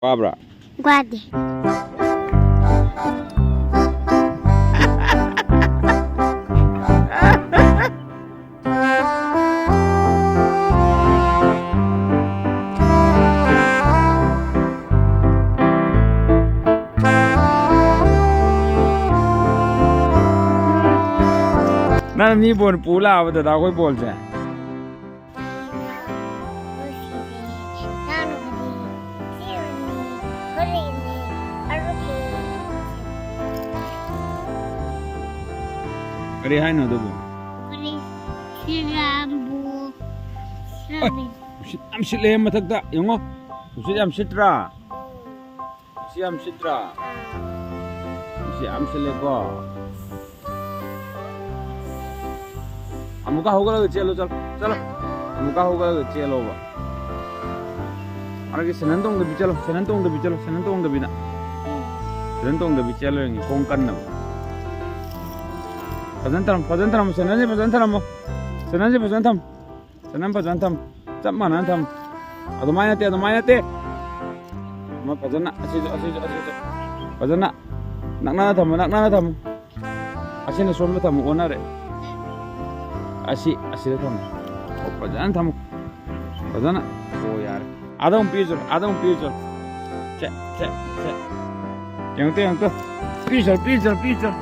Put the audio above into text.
Pabra. Guarde. Nana ni bol pula apa tu dah kau bol je. Kari hai no tu bu. Am sit le matak da, yungo. Usi am sitra. Usi am sitra. Usi am sile ko. Amuka hoga lagi chelo chal, chalo. Amuka hoga lagi chelo ba. Aragi senantong de bichalo, senantong de bichalo, senantong de bina. Senantong de bichalo yang kongkan na. Pajantaram, senanje pajantaram mo. Senanje pajantam. Senam pajantam. Cap mana tam. Adumaya te. Ma pajana, asih. Pajana. Nakna tam. Asih na somba tam onare. Asih tam. Oh pajan tam. Pajana. Oh yaar. Ada pijol. Cek. Yang tu. Pijol.